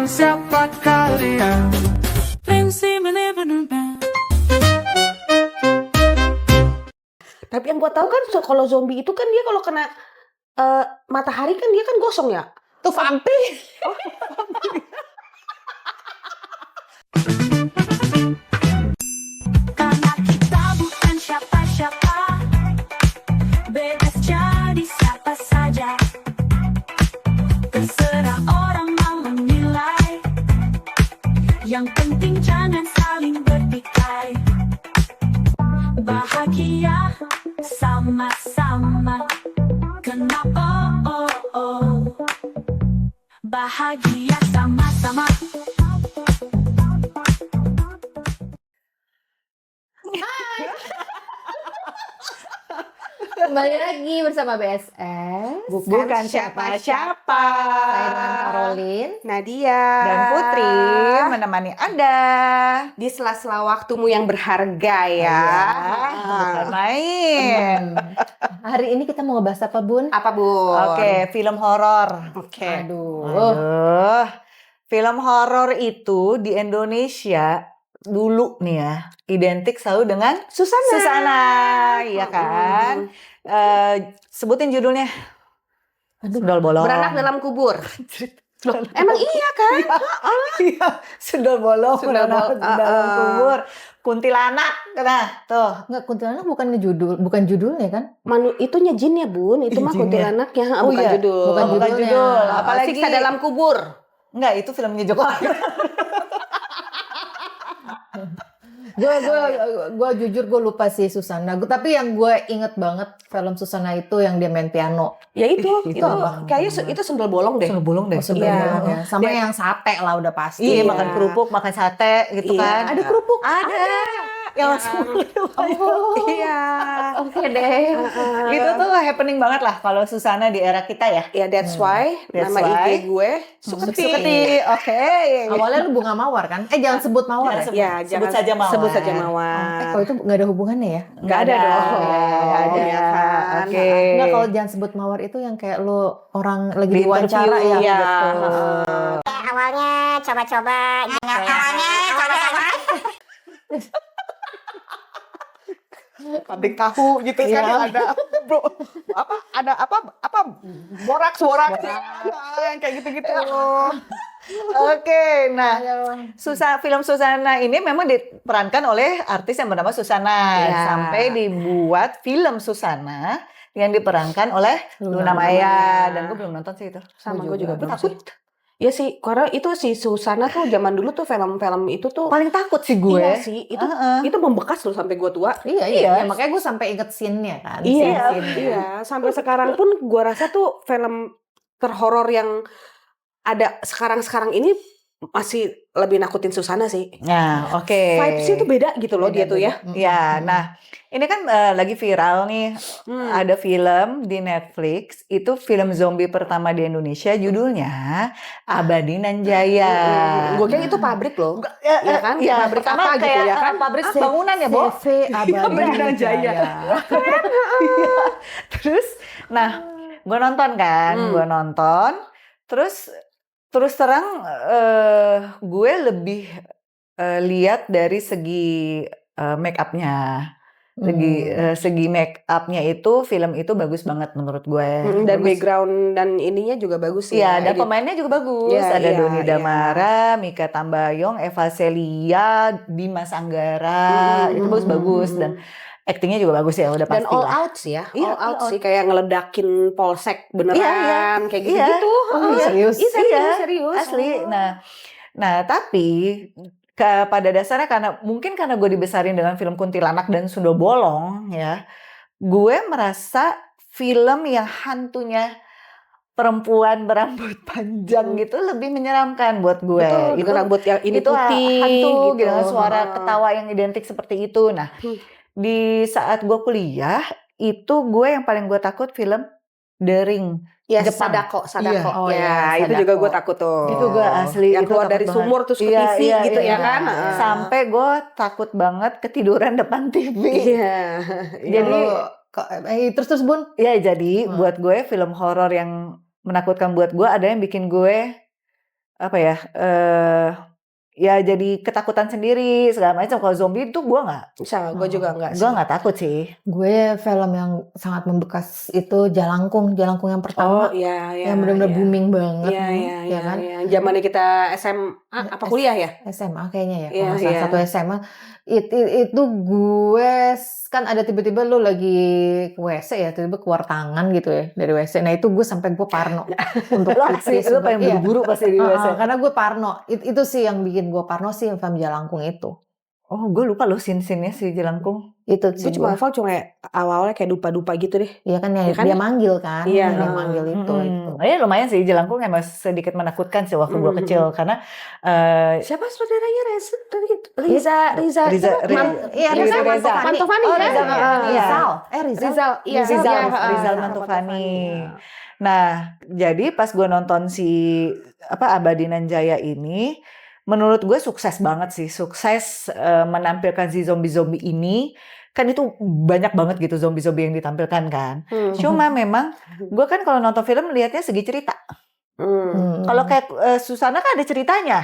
dengan siapa kalian? Tapi yang gua tahu kan kalau zombie itu kan dia kalau kena matahari kan dia kan gosong ya. Tuh vampir. Karena kita bukan siapa-siapa, bebas jadi siapa saja. Terserah orang mau menilai, yang penting jangan saling bertikai. Bahagia sama-sama, kenapa bahagia sama-sama. Kembali lagi bersama BSS. Bukan siapa-siapa. Saya dengan Caroline Nadia Dan Putri menemani Anda. di sela-sela waktumu yang berharga ya. Bukan main. Hari ini kita mau ngebahas apa, Bun? Apa Bu? Oke, film horor. Oke. Aduh. Aduh. Film horor itu di Indonesia dulu nih ya, identik selalu dengan Susana. Susana, iya kan? Sebutin judulnya. Sundol bolong. Beranak dalam kubur. Emang iya kan? Iya, sundol bolong, Sundol beranak bolong. dalam kubur. Kuntilanak, nah tuh. Enggak, kuntilanak bukan judulnya kan? Itunya jin ya Bun. Itu mah Jinnya. kuntilanaknya, Oh bukan iya, judul. bukan Bukan judulnya. judul. Apalagi Siksa dalam kubur. Enggak, itu filmnya Joko. Gue jujur gue lupa sih Susana. Tapi yang gue inget banget film Susana itu yang dia main piano. Ya itu apa? kayaknya itu sundel bolong deh. Sundol bolong deh. Oh, sebenarnya Iya. ya. Sama yang sate lah udah pasti. Iya, Iya. makan kerupuk, makan sate gitu Iya. kan. Ada kerupuk. Ada. Yang langsung Iya. Oke deh. Itu tuh happening banget lah kalau Susana di era kita ya. Ya that's why That's nama why. IG gue Suketi. Oke. Awalnya lu bunga mawar kan? Jangan sebut mawar ya? Ya, Sebut jangan saja Mawar. Sebut saja Mawar. Kalau itu nggak ada hubungannya ya? Nggak ada dong. Nggak ada. Ya kan? Oke. Nggak, kalau jangan sebut mawar itu yang kayak lu orang lagi Di diwawancara interview, ya. ya. Betul. Awalnya coba-coba, awalnya coba-coba. Pabrik tahu gitu kan Iya. ada bro apa boraks kayak gitu-gitu. Oke, nah film Susana ini memang diperankan oleh artis yang bernama Susana. Iya. Sampai dibuat film Susana yang diperankan oleh Luna Luna Maya. Maya. Dan gue belum nonton sih itu. Sama Gue gue juga juga takut. Ya sih, karena itu si Susana tuh zaman dulu tuh film-film itu tuh Paling takut sih gue. iya sih, itu membekas loh sampai gue tua. Iya, Iya. Ya, makanya gue sampai inget scene-nya kan. Iya, Scene-nya. iya. Sampai sekarang pun gue rasa tuh film terhoror yang ada sekarang ini masih lebih nakutin Susana sih. Nah, oke. Vibes-nya tuh beda gitu loh dia tuh ya. Ya, nah ini kan lagi viral nih. Ada film di Netflix, itu film zombie pertama di Indonesia, judulnya Abadi Nan Jaya. Gue kira itu pabrik loh. Ya, Iya kan? ya, Pabrik pertama apa gitu kayak ya kan? pabrik bangunan ya, Bo? CV Abadi Nan Jaya. Iya. Terus, nah, gue nonton kan, terus terang gue lebih lihat dari segi make up-nya. Segi make up-nya itu film itu bagus banget menurut gue. Dan Bagus. background dan ininya juga bagus sih. Iya, dan Edit. pemainnya juga bagus. Iya, Ada iya, Doni iya. Damara, Mika Tambayong, Eva Celia, Dimas Anggara, itu bagus-bagus dan aktingnya juga bagus ya, udah Dan pasti all lah. out sih ya. Iya, all out all sih kayak ngeledakin polsek beneran Iya, kayak iya. gitu-gitu. Oh, serius? Iya, serius. Asli. Nah, tapi pada dasarnya karena gue dibesarin dengan film kuntilanak dan sundol bolong ya, gue merasa film yang hantunya perempuan berambut panjang gitu lebih menyeramkan buat gue. Betul, dengan rambut yang ini itu putih hantu gitu. dengan suara ketawa yang identik seperti itu. Nah, di saat gue kuliah itu gue yang paling gue takut film The Ring. Ya, Jepang. Sadako. Iya. Oh, Ya, iya, itu Sadako. juga gue takut tuh. Itu gue asli. Yang itu keluar takut dari banget. sumur terus ke Iya, TV iya, gitu iya. ya kan. Sampai gue takut banget ketiduran depan TV. Iya. Jadi, terus Bun. ya jadi buat gue film horor yang menakutkan buat gue ada yang bikin gue apa ya, ya jadi ketakutan sendiri segala macam. Kalau zombie itu gue nggak, Bisa, gue juga enggak gue sih. nggak takut sih. Gue film yang sangat membekas itu Jalangkung yang Oh pertama, iya, iya. yang benar-benar iya. booming banget, Iya, iya, ya iya. kan? Iya. Zamannya kita SMA apa kuliah ya? SMA kayaknya ya, Iya, kalau nggak salah iya. satu SMA. Itu gue kan ada tiba-tiba lu lagi ke WC ya, tiba-tiba keluar tangan gitu ya dari WC. Nah itu gue sampai gue parno untuk Lo asli, lo pengen iya. buru-buru pasti di WC. Karena gue parno. Itu sih yang bikin gue parno sih film Jalangkung itu. Oh, gue lupa loh scene-scene-nya si Jelangkung. Itu Gue sih cuma gue. hafal cuma awalnya kayak dupa-dupa gitu deh. Iya kan Ya kan? dia manggil kan, Iya, dia heeh. manggil itu. Ya lumayan sih, Jelangkung emang sedikit menakutkan sih waktu gue kecil karena Siapa saudaranya Riza Iya, Reza Reza Mantovani Oh, kan? Reza Mantovani, ya. Rizal. Iya, Rizal, iya, Rizal iya, Mantovani. Nah, jadi pas gue nonton si Abadi Nanjaya ini, menurut gue sukses banget sih, sukses menampilkan si zombie-zombie ini. Kan itu banyak banget gitu zombie-zombie yang ditampilkan kan. Cuma memang gue kan kalau nonton film lihatnya segi cerita. Kalau kayak Susana kan ada ceritanya.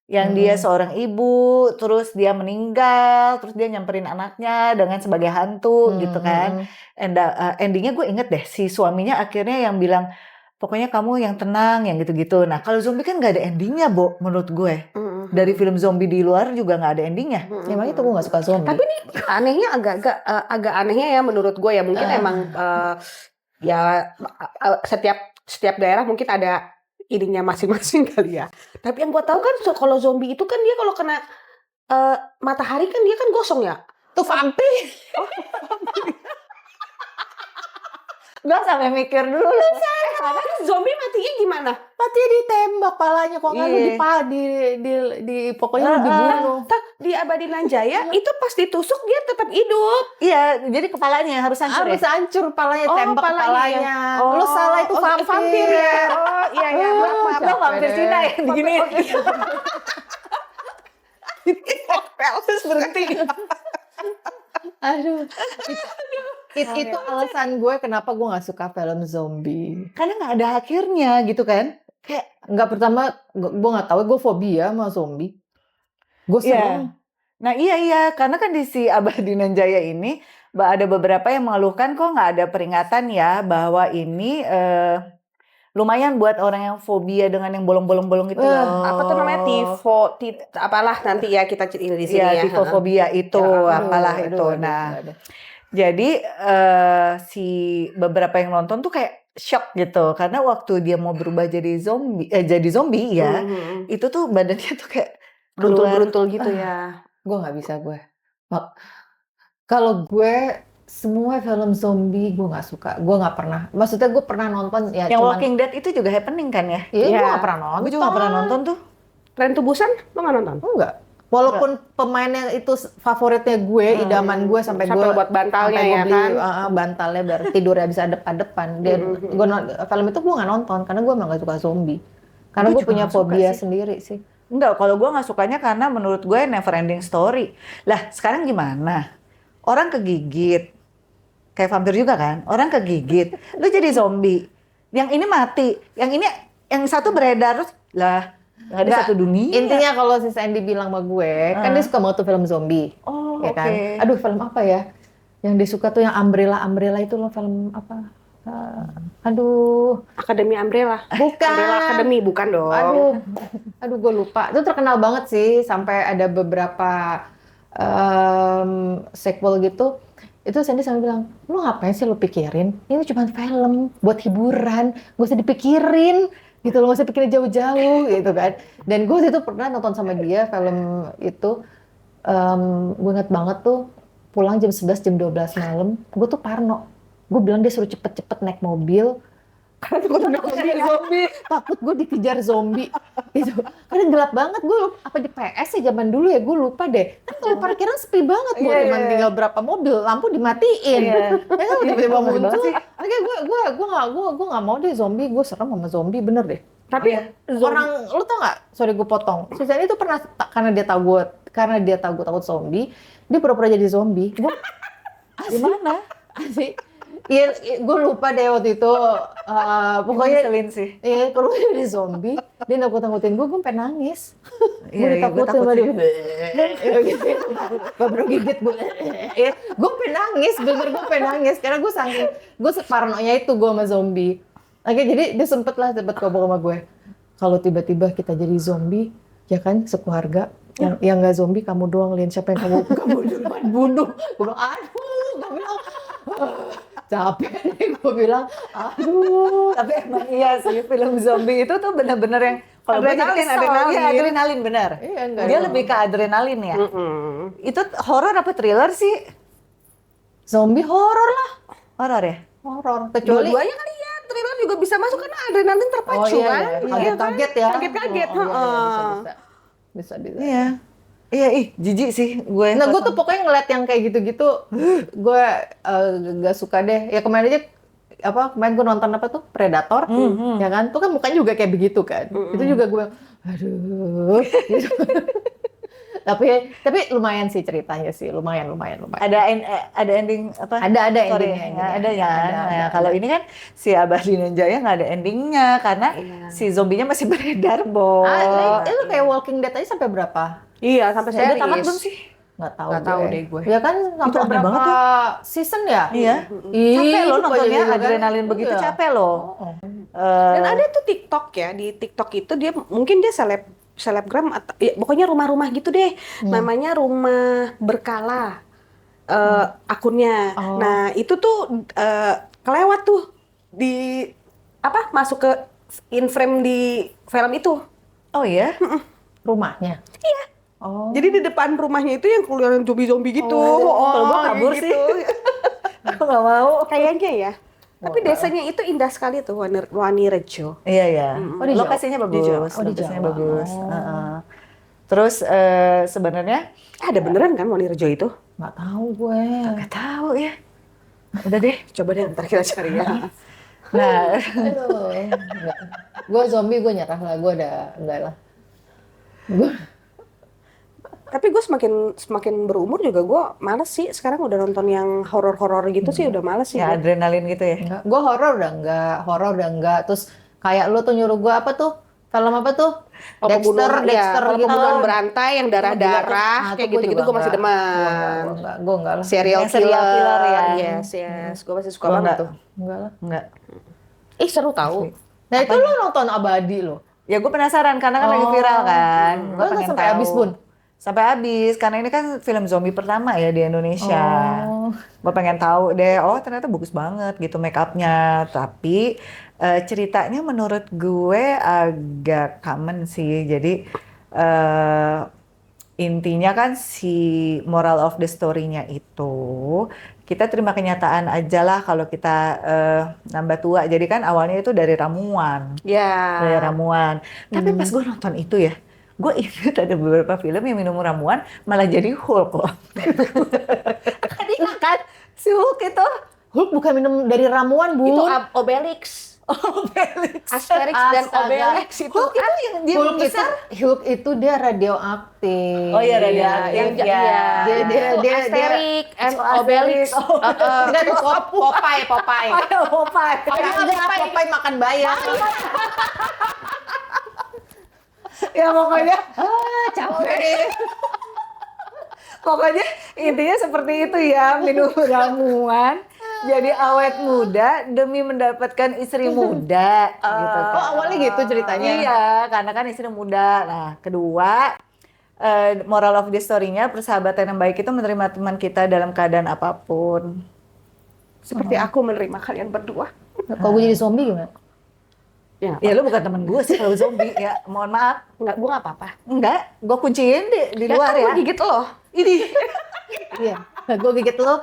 Yang dia seorang ibu, terus dia meninggal, terus dia nyamperin anaknya dengan sebagai hantu gitu kan. Endingnya gue inget deh, si suaminya akhirnya yang bilang, pokoknya kamu yang tenang, yang gitu-gitu. Nah kalau zombie kan gak ada endingnya, Bo, menurut gue. Dari film zombie di luar juga gak ada endingnya. Emang itu gue gak suka zombie. Tapi nih anehnya agak anehnya ya menurut gue ya, mungkin emang ya setiap daerah mungkin ada ininya masing-masing kali ya. Tapi yang gue tahu kan kalau zombie itu kan dia kalau kena matahari kan dia kan gosong ya. Tuh vampir. Gue sampai mikir dulu. Zombie matinya gimana? Matinya ditembak palanya kok nggak lu di pokoknya lu dibunuh. Di Abadi Nanjaya itu pas ditusuk dia tetap hidup. Iya, jadi kepalanya harus hancur Harus ya? hancur palanya, Oh, tembak palanya. palanya. Oh, Lu salah itu vampir ya. Oh iya iya. Maaf. Lo vampir Cina ya? Begini. Terus berhenti. Aduh. Itu alasan gue kenapa gue gak suka film zombie. Karena gak ada akhirnya gitu kan. Kayak nggak, pertama gue nggak tahu, gue fobia sama zombie. Gue Iya. serem. Nah iya, karena kan di si Abadi Nanjaya ini ada beberapa yang mengeluhkan kok nggak ada peringatan ya bahwa ini lumayan buat orang yang fobia dengan yang bolong-bolong itu loh. Apa tuh namanya apalah nanti ya kita ceritain di sini Iya, ya. tifofobia itu, Ya, apalah itu. Nah, jadi si beberapa yang nonton tuh kayak shock gitu karena waktu dia mau berubah jadi zombie ya, itu tuh badannya tuh kayak Beruntul-beruntul gitu ya. Gue nggak bisa gue. Kalau gue semua film zombie gue nggak suka. Gue nggak pernah. Maksudnya gue pernah nonton ya. yang cuman, Walking Dead itu juga happening kan ya? Iya, Iya. gue nggak pernah nonton. Gue juga gak pernah nonton tuh. Tren to Busan lo nggak nonton? Enggak. Walaupun pemainnya itu favoritnya gue, idaman gue sampai gue buat bantalnya sampai ya gue beli, kan. bantalnya biar tidurnya bisa depan-depan. Film itu gue nggak nonton karena gue emang gak suka zombie. Karena Gue gue juga punya nggak suka fobia sih. sendiri sih. Enggak, kalau gue gak sukanya karena menurut gue never ending story. Lah sekarang gimana? Orang kegigit. Kayak vampir juga kan? Orang kegigit. Lu jadi zombie. Yang ini mati. Yang satu beredar. Terus lah gak ada Nggak, satu dunia. Intinya kalau si Sandy bilang sama gue, kan dia suka banget tuh film zombie. Oh Ya kan? oke. Aduh, film apa ya? Yang dia suka tuh yang Umbrella itu loh, film apa? Aduh, Akademi Umbrella. bukan. Umbrella Academy bukan dong. Aduh, gue lupa. Itu terkenal banget sih, sampai ada beberapa sequel gitu. Itu Sandy sampai bilang, lu ngapain sih lu pikirin? Ini cuma film buat hiburan, gak usah dipikirin. Gitu loh, gak usah pikirin jauh-jauh gitu kan. Dan gue itu pernah nonton sama dia film itu. Gue inget banget tuh, pulang jam 11, jam 12 malam, gue tuh parno. Gue bilang dia suruh cepet-cepet naik mobil. Takut gue dikejar zombie. Gitu. Karena gelap banget, gue apa di PS ya zaman dulu ya, gue lupa deh. Kan kalau parkiran sepi banget, gue cuma tinggal berapa mobil, lampu dimatiin. Ya kan tiba-tiba muncul. Oke, gue nggak mau deh zombie, gue serem sama zombie bener deh. Tapi Orang, lu tau nggak? Sorry gue potong. Susan itu pernah karena dia tahu gue takut zombie, dia pura-pura jadi zombie. Gue Gimana? asik. Iya, gue lupa deh waktu itu. Pokoknya Ngeselin sih. iya, kalau jadi zombie, dia nakut-nakutin gue pengen nangis. Gue Iya, gue ditakutin takut sama sih. dia. Iya, gitu. Baru gigit gue. Gue pengen nangis, bener gue pengen nangis. Karena gue separanonya itu gue sama zombie. Oke, jadi dia sempet ngomong sama gue. Kalau tiba-tiba kita jadi zombie, ya kan, sekeluarga. Yang nggak zombie kamu doang, Lin. Siapa yang kamu duluan bunuh? Gue bilang, aduh, gue bilang, capek deh, gue bilang, aduh. Tapi emang iya sih, film zombie itu tuh bener-bener yang kalau gue jadi Adrenalin, kesel. adrenalin. Iya, adrenalin bener. Iya, enggak Dia dong. lebih ke adrenalin ya. Mm-mm. Itu horor apa thriller sih? Zombie horor lah, Horor ya? horor. Kecuali Dua-duanya kali ya, thriller juga bisa masuk karena adrenalin terpacu kan. iya. Iya Kaget-kaget kan? ya. Kaget-kaget, Oh, iya, heeh. bisa. Iya. Iya, ih, jijik sih gue. Nah, gue tuh pokoknya ngeliat yang kayak gitu-gitu, gue gak suka deh. Ya kemarin aja, kemarin gue nonton apa tuh, Predator, ya kan? Tuh kan mukanya juga kayak begitu kan. Itu juga gue, aduh. Gitu. tapi lumayan sih ceritanya sih, lumayan. Ada ending apa? Ada Story-nya. endingnya. Ada ya. Ada. Nah, kalau ini kan si Abah Jaya nggak ada endingnya karena Iya. si zombinya masih beredar, Bo. Lu kayak Walking Dead aja sampai berapa? Iya, sampai Udah series. tamat belum sih? Nggak tahu Nggak tahu deh gue. Ya kan sampai aneh berapa banget season ya? Iya. Ih, Capek loh lupa nontonnya, juga kan. adrenalin begitu Iya. capek loh. Oh. Dan ada tuh TikTok ya, di TikTok itu dia mungkin dia selebgram atau ya, pokoknya rumah-rumah gitu deh. Namanya Rumah Berkala akunnya. Oh. Nah, itu tuh kelewat tuh di masuk ke in frame di film itu. Oh iya? Rumahnya? Iya. Oh. Jadi di depan rumahnya itu yang keluar zombie-zombie gitu. Kalau gua kabur gitu. sih. Aku nggak mau. Kayaknya ya. Tapi desanya itu indah sekali tuh, Wanirejo. Iya ya. Oh, di Jawa. Lokasinya bagus. Di Jawa. Oh, di Lokasinya Jawa. bagus. Oh. Heeh. Terus sebenarnya Ada beneran kan Wanirejo itu? Nggak tahu gue. nggak tahu ya. Udah deh. Coba deh ntar kita cari ya. Nah, Aduh, enggak. Gue zombie, gue nyerah lah. Gue enggak lah. Tapi gue semakin berumur juga gue males sih. Sekarang udah nonton yang horor-horor gitu sih udah males sih. ya gue. adrenalin gitu ya. Enggak. Gue horor udah enggak. Terus kayak lu tuh nyuruh gue apa tuh? Film apa tuh? Oh, pembunuhan, Dexter kalau gitu. pembunuhan berantai yang darah-darah Ah, kayak tuh gua gitu-gitu juga gue masih enggak. demen. Gue enggak lah. Serial Yang serial killer ya. Yes. Gue masih suka Gua banget enggak. tuh. Enggak lah. Enggak. Ih seru tahu. Nah itu lu nonton Abadi lo? Ya gue penasaran karena kan lagi viral kan. Lu Gue nonton pengen sampai tahu. habis, Bun? Sampai habis karena ini kan film zombie pertama ya di Indonesia. Oh. Gue pengen tahu deh. Oh ternyata bagus banget gitu make upnya. Tapi ceritanya menurut gue agak common sih. Jadi intinya kan si moral of the story-nya itu kita terima kenyataan aja lah kalau kita nambah tua. Jadi kan awalnya itu dari ramuan. Ya. Dari ramuan. Tapi pas gue nonton itu ya, gue ingat ada beberapa film yang minum ramuan malah jadi Hulk loh. Iya kan? Si Hulk itu. Hulk bukan minum dari ramuan, Bun. Itu Obelix. Obelix. Asterix dan Astaga. Obelix itu Hulk kan. itu yang dia besar. Hulk itu dia radioaktif. Oh iya, radioaktif. Yang Iya. Dia Asterix and Oh, Obelix. Asterix. Oh. Enggak tuh Popeye. Popeye. Popeye makan bayam. Ya pokoknya, Capek deh. pokoknya intinya seperti itu ya, minum ramuan. Jadi awet muda demi mendapatkan istri muda gitu kan. Oh, awalnya gitu ceritanya? Iya, karena kan istri muda. Nah, kedua, moral of the story-nya persahabatan yang baik itu menerima teman kita dalam keadaan apapun. Seperti aku menerima kalian berdua. Kalau gue jadi zombie gimana? Ya lu bukan temen gue sih kalau zombie ya, mohon maaf. Enggak, gue nggak apa-apa. Enggak, gue kunciin di luar kan ya. gue gigit lo. Ini. Iya. Gue gigit lo.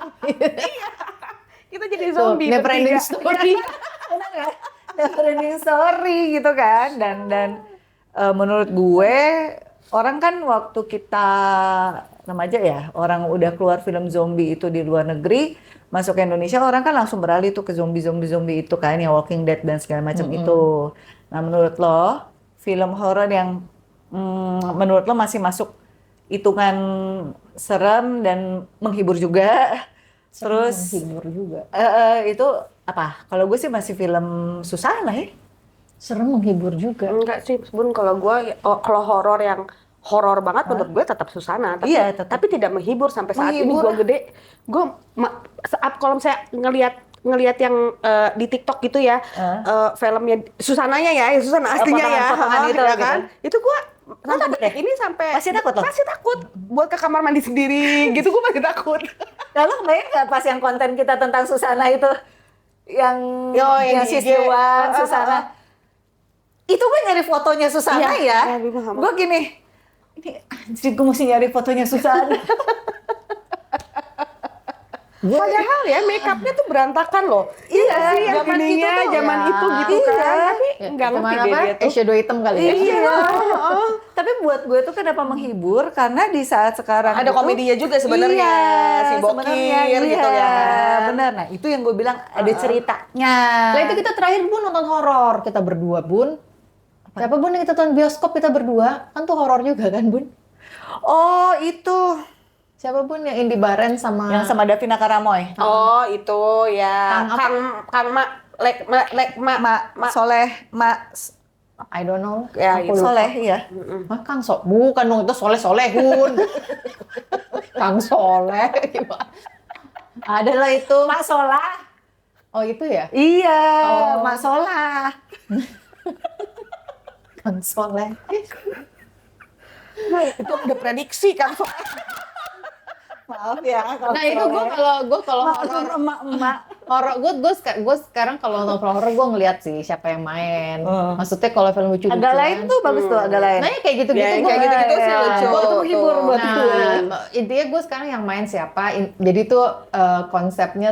Kita jadi So, zombie. never ending bertiga. story. Benar nggak? Never ending story gitu kan. Dan menurut gue orang kan waktu kita remaja ya, orang udah keluar film zombie itu di luar negeri, masuk ke Indonesia orang kan langsung beralih tuh ke zombie itu kan, yang Walking Dead dan segala macam itu. Nah menurut lo film horor yang menurut lo masih masuk hitungan serem dan menghibur juga, Terus menghibur juga. itu apa? Kalau gue sih masih film Susana ya. Serem menghibur juga. Enggak sih, Bun, kalau gue kalau horor yang horor banget menurut gue tetap Susana, tapi Iya, tetap. tapi tidak menghibur sampai saat ini Menghibur. gue gede. Gue kalau saya ngelihat yang di TikTok gitu ya, filmnya Susananya ya, Susana aslinya ya, Potongan-potongan itu ya gitu. kan? Itu gue takut deh? ini sampai Masih takut lo? Masih takut buat ke kamar mandi sendiri gitu, gue masih takut. Lalu kebayang nggak pas yang konten kita tentang Susana itu, yang yang si di IG. Dewa, Susana. Itu gue nyari fotonya Susana Iya, ya. gue paham. Gue gini, ini anjir gue mesti nyari fotonya Susana. Padahal ya make upnya tuh berantakan loh. Iya, sih, yang zaman ininya, itu tuh, zaman ya. itu gitu Iya. kan. Tapi Ya, nggak ngerti cuman deh apa? dia tuh. Eyeshadow hitam kali ya. Iya. Tapi buat gue tuh kenapa menghibur? Karena di saat sekarang Ada itu- komedinya juga sebenarnya, Iya, si Bokir sebenarnya, gitu iya, ya. benar. Nah itu yang gue bilang ada ceritanya. Lah itu kita terakhir Bun nonton horor kita berdua Bun. Siapa Bun yang kita tonton bioskop kita berdua? Kan tuh horor juga kan Bun? Oh itu Siapa Bun yang Indi Baren sama yang sama Davina Karamoy. Oh itu ya. Kang apa? Kang Mak Soleh, Mak I don't know. Ya, Aku itu. lupa. Soleh ya. Hah, Kang bukan dong itu Soleh-Solehun. Kang Soleh gimana? Adalah itu. Mak Solah. Oh itu ya? Iya, Oh. Mak Solah. Kang Soleh. itu udah prediksi kan. Maaf ya kalau Nah itu gue kalau Maklum emak-emak. horor gue sekarang kalau nonton horor gue ngeliat sih siapa yang main. Maksudnya kalau film lucu Agak lain tuh bagus tuh, agak lain. Nah ya kayak gitu-gitu Ya, gue kayak gitu-gitu sih lucu. Gue tuh menghibur Tuh. buat Nah, gue. Intinya gue sekarang yang main siapa. Jadi tuh konsepnya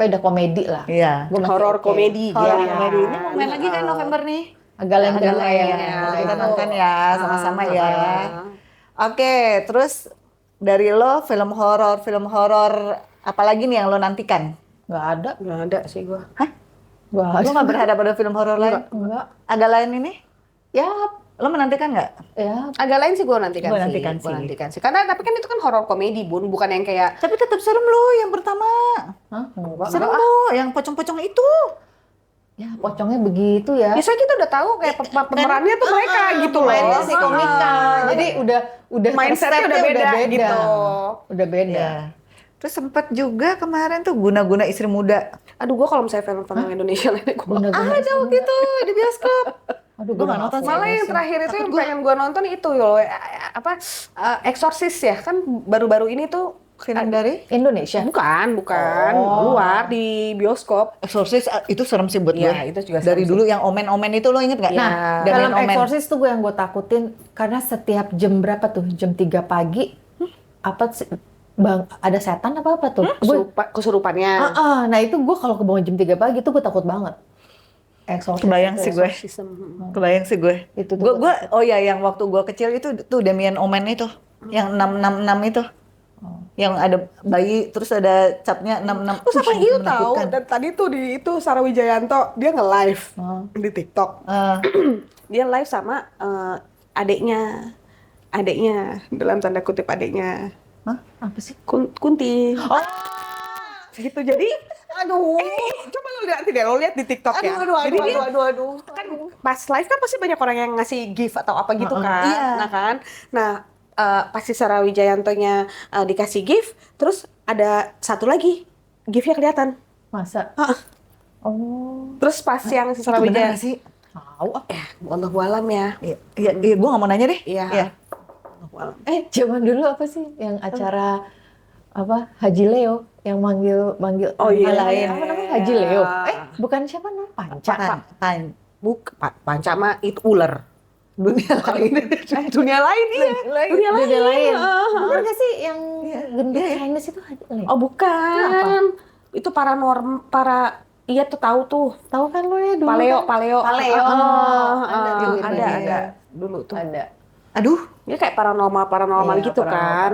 udah komedi lah. Iya. Gua masih Horor oke. komedi. Horor Iya. komedi ini mau main lagi kan November nih. Agak lain Agak lain. ya. Kita nonton ya sama-sama ya. Oke, terus dari lo film horor apalagi nih yang lo nantikan? Gak ada. Nggak ada sih gue. Gak Lo nggak berhadap pada film horor lain? Enggak. Agak lain ini? Ya, Lo menantikan nggak? ya. Agak lain sih gue nantikan Gua sih. nantikan Gua sih. nantikan sih. Karena tapi kan itu kan horor komedi Bun, bukan yang kayak Tapi tetap serem lo yang pertama. Hah? Enggak. Serem lo, yang pocong-pocong itu. Ya, pocongnya begitu ya. biasanya kita udah tahu kayak pemerannya tuh mereka gitu loh. Mainnya sih komika. Jadi udah mindsetnya udah konsepnya beda gitu. Udah beda. Ya. Terus sempat juga kemarin tuh guna-guna istri muda. Aduh, gue kalau misalnya film-film Indonesia lainnya gue Guna-guna Ada waktu itu di bioskop. Aduh, Gua nggak nonton sih. malah yang terakhir itu yang pengen gue nonton itu loh, Exorcist ya kan baru-baru ini tuh Film dari Indonesia. bukan Oh. luar di bioskop. Exorcist itu serem sih buat Iya, gue. itu juga serem Dari sih. dulu yang omen-omen itu lo inget nggak? Iya. Nah, Dan film main omen. Exorcist tuh gue yang gue takutin karena setiap jam berapa tuh? Jam 3 pagi apa sih? Bang, ada setan apa tuh? Gue Kesurupannya. nah itu gue kalau kebangun jam 3 pagi tuh gue takut banget. Exorcist. Kebayang itu. sih gue. Kebayang sih gue. Itu tuh Gue oh ya yang waktu gue kecil itu tuh Damien Omen itu. Yang 666 itu. Yang ada bayi terus ada capnya 66. Terus apa itu tahu? Menakutkan. Dan tadi tuh di itu Sarah Wijayanto dia nge-live di TikTok. Dia live sama adiknya dalam tanda kutip adiknya Hah? Apa sih? Kunti. Oh. Gitu jadi aduh coba lo lihat deh, lo lihat di TikTok ya. Jadi dia aduh. kan pas live kan pasti banyak orang yang ngasih gift atau apa gitu kan. Iya. Nah kan. Nah, pasti Sarah Wijayantonya dikasih gift, terus ada satu lagi giftnya kelihatan. Masa? Oh. Terus pas yang si Sarah Itu bener Wijayanto nggak sih? Tahu ah. Wallahualam ya. Iya, gue nggak mau nanya deh. Iya. Iya. Wallahualam. Zaman dulu apa sih yang acara apa Haji Leo yang manggil Oh iya. lain apa namanya Haji Leo? Iya. Bukan siapa namanya Panca. Pan. Panca mah itu ular. Dunia lain. Dunia lain iya. Dunia lain. Beda lain. Ah. Bener gak sih yang gendut Chinese itu Haji Leo? Oh bukan. Itu iya tuh tahu tuh. Tahu kan lo ya dulu Paleo. Paleo. Ada dulu tuh. Ada. Aduh. Dia kayak paranormal Iya, gitu kan.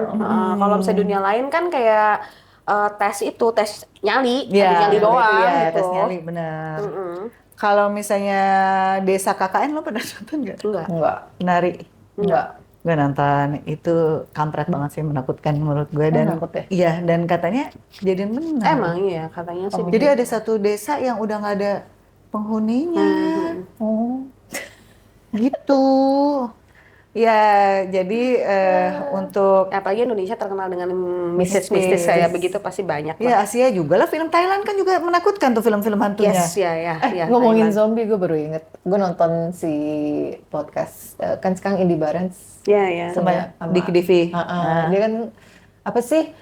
Kalau misalnya dunia lain kan kayak tes nyali, nyali doang Iya, gitu. tes nyali bener. Mm-mm. Kalau misalnya Desa KKN lo pernah nonton nggak? Enggak. Enggak. Nari. Enggak. Gue nonton itu kampret banget sih, menakutkan menurut gue dan Menakut ya? iya dan katanya kejadian benar. Emang iya katanya sih. Jadi ada satu desa yang udah nggak ada penghuninya. Oh. Gitu. Ya, jadi untuk Apalagi Indonesia terkenal dengan mistis-mistis kayak begitu pasti banyak lah. ya Asia juga lah, film Thailand kan juga menakutkan tuh film-film hantunya. Yes, ya. Ngomongin Thailand. zombie, gue baru inget. Gue nonton si podcast, kan sekarang Indy Barens. Ya. Sama Diki Divi. Dia kan, apa sih,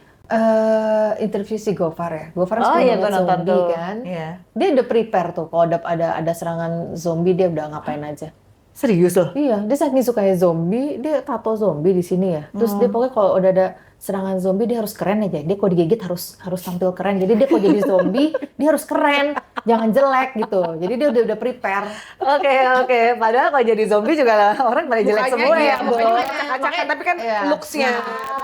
interview si Gofar ya. Gofar Oh suka iya, banget gue nonton zombie tuh. kan. Iya. Dia udah prepare tuh, kalau ada serangan zombie, dia udah ngapain aja. Serius loh. Iya, dia saking sukanya zombie, dia tato zombie di sini ya. Terus dia pokoknya kalau udah ada serangan zombie dia harus keren aja. Dia kalau digigit harus tampil keren. Jadi dia kalau jadi zombie dia harus keren, jangan jelek gitu. Jadi dia udah prepare. Oke. Padahal kalau jadi zombie juga lah, orang pada jelek Mukanya semua iya, ya. mukanya Bo. acak-acakan tapi kan Iya. looks-nya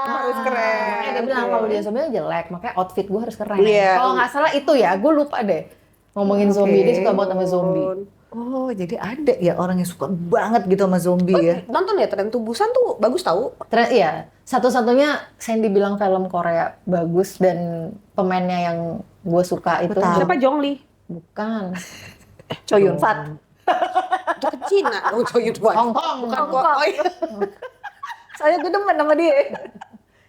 harus keren. Makanya dia bilang kalau dia zombie jelek, makanya outfit gue harus keren. Iya. Kalau nggak salah itu ya, gue lupa deh. Ngomongin zombie, dia suka banget sama zombie. Oh, jadi ada ya orang yang suka banget gitu sama zombie ya. Nonton ya Tren to Busan tuh bagus tahu. Iya, satu-satunya Sandy bilang film Korea bagus dan pemainnya yang gue suka itu tahu. Siapa Jong Lee? bukan Choi Yun Fat. Itu ke Cina. Oh, Choi Yun Fat. Hong Kong. Bukan kok. Oh, iya. Saya gue demen sama dia.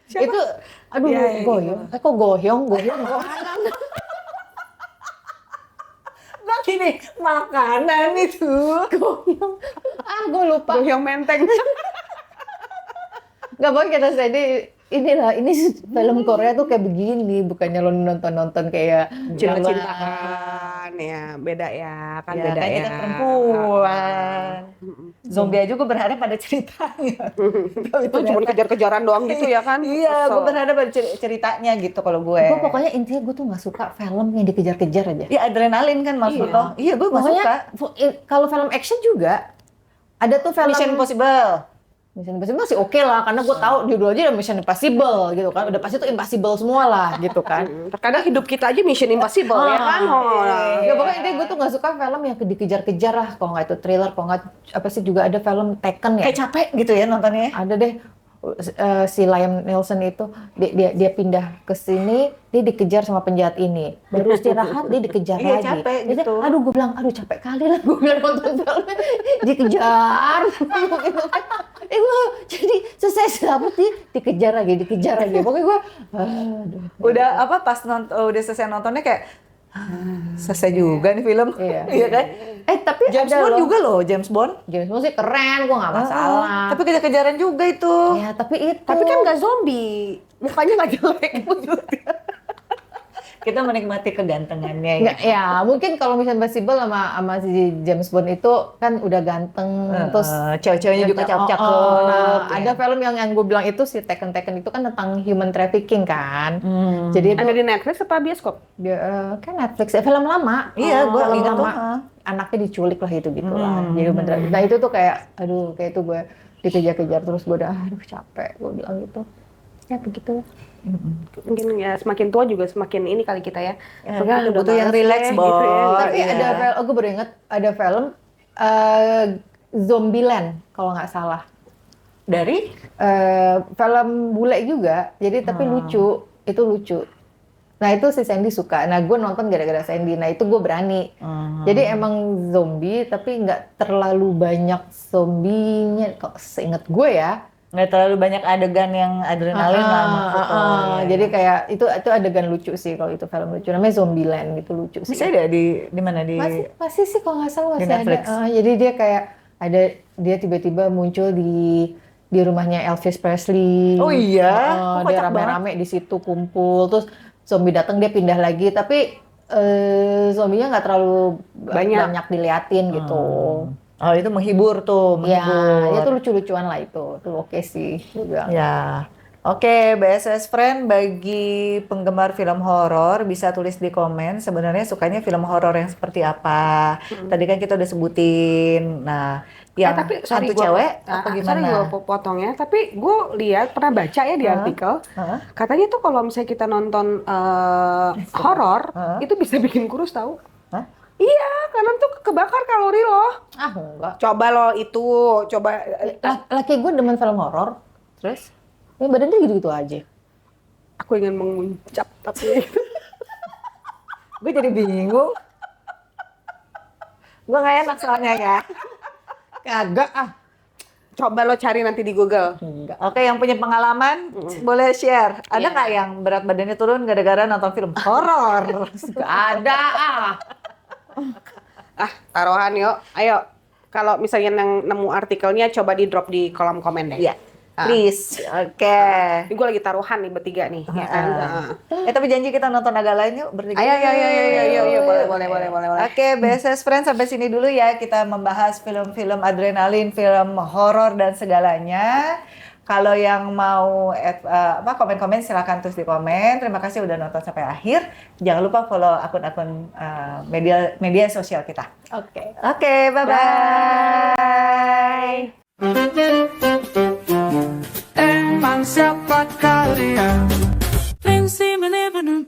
Itu aduh Iya. Goyong. Kok Gohyong? Bang gini, makanan itu. Goyong. Gue lupa. Goyong Menteng. Gak boleh kata Sandy. Ini film Korea tuh kayak begini, bukannya lo nonton kayak Cinta-cintaan ya, beda ya, kan Ya, beda kan ya. kita perempuan. Zombie aja gue berharap pada ceritanya. Itu cuma kejar-kejaran doang gitu ya kan? Iya, gue Kesel. berharap pada ceritanya gitu kalau gue. Gue pokoknya intinya gue tuh nggak suka film yang dikejar-kejar aja. Ya adrenalin kan maksud Iya. lo. Iya, gue gak Pokoknya suka. kalau film action juga ada tuh film Mission Impossible. Mission Impossible masih oke lah, karena gue tahu judul aja udah Mission Impossible gitu kan, udah pasti tuh impossible semua lah gitu kan. Terkadang hidup kita aja Mission Impossible ya kan? Oh, Ya pokoknya intinya gue tuh nggak suka film yang dikejar-kejar lah, kalau nggak itu thriller, kalau nggak apa sih juga ada film Taken ya. Kayak capek gitu ya nontonnya. Ada deh si Liam Neeson itu dia pindah ke sini, dia dikejar sama penjahat ini, baru istirahat dia dikejar Iya, lagi. capek Dia, gitu. aduh gue bilang aduh capek kali lah gue bilang nonton filmnya dikejar gitu kan. Gue jadi selesai dapet dikejar lagi pokoknya gue aduh. Udah apa pas udah selesai nontonnya kayak selesai juga nih film. Iya. Iya kan? Tapi James ada Bond loh. juga loh, James Bond. James Bond sih keren, gue nggak masalah. Tapi kejar-kejaran juga itu. Ya tapi itu. Tapi kan nggak zombie, mukanya nggak jelek. Kita menikmati kegantengannya ya. Nggak, ya mungkin kalau Mission Impossible sama si James Bond itu kan udah ganteng, terus cewek-ceweknya juga cakep-cakep. Nah, ya. ada film yang gue bilang itu si Taken itu kan tentang human trafficking kan. Hmm. Jadi itu Ada di Netflix apa bioskop? dia kan Netflix film lama. Iya, gue film ingat tuh. lama. Anaknya diculik lah gitu lah. Jadi human trafficking. Nah itu tuh kayak aduh kayak itu gue dikejar-kejar terus gue udah aduh capek gue bilang gitu. Ya begitu. Mungkin ya semakin tua juga semakin ini kali kita ya. Ya, Udah butuh yang males relax, deh, Bo. gitu ya. Oh, Tapi iya. ada film, gue baru inget ada film Zombieland kalau nggak salah. Dari Film bule juga, jadi tapi lucu, itu lucu. Nah itu si Sandy suka. Nah gue nonton gara-gara Sandy. Nah itu gue berani. Jadi emang zombie tapi nggak terlalu banyak zombinya. Kok seinget gue ya. nggak terlalu banyak adegan yang adrenalin lah maksudnya. Jadi kayak itu adegan lucu sih kalau itu film lucu. Namanya Zombieland gitu lucu sih. Masih ada di mana di Masih sih kalau nggak salah Di masih ada. Netflix. Jadi dia kayak ada dia tiba-tiba muncul di rumahnya Elvis Presley. Oh iya? Kok Dia kocak rame-rame di situ kumpul. Terus zombie datang dia pindah lagi. Tapi zombinya nggak terlalu banyak diliatin gitu. Oh itu menghibur tuh, Ya, menghibur. dia tuh lucu-lucuan lah itu. Itu oke sih. Juga. Ya. Oke, BSS Friend, bagi penggemar film horor bisa tulis di komen sebenarnya sukanya film horor yang seperti apa. Tadi kan kita udah sebutin. Nah, yang tapi hantu cewek apa gimana? Sorry gue potong ya, tapi gue lihat pernah baca ya di artikel, katanya tuh kalau misalnya kita nonton horor itu bisa bikin kurus tahu. Hah? Iya, karena tuh kebakar kalori lo. Ah, enggak. Coba lo itu, coba Laki gue demen film horor. Terus? Ini badannya gitu-gitu aja. aku ingin mengucap tapi Gue jadi bingung. Gue gak enak soalnya ya. Kagak ah. coba lo cari nanti di Google. Enggak. Oke, yang punya pengalaman boleh share. Ada Iya. nggak yang berat badannya turun gara-gara nonton film horor? Gak ada ah. Ah, taruhan yuk. Ayo. Kalau misalnya yang nemu artikelnya coba di drop di kolom komen deh. Iya, please. Oke. Ini gue lagi taruhan nih bertiga nih, ya kan? Tapi janji kita nonton agak lain yuk bertiga. Ayo, boleh. Oke, BSS Friends sampai sini dulu ya. Kita membahas film-film adrenalin, film horor dan segalanya. Kalau yang mau komen-komen silakan tulis di komen. Terima kasih udah nonton sampai akhir. Jangan lupa follow akun-akun media sosial kita. Oke. Oke, bye-bye. Emang siapa kalian? Things seem to live in a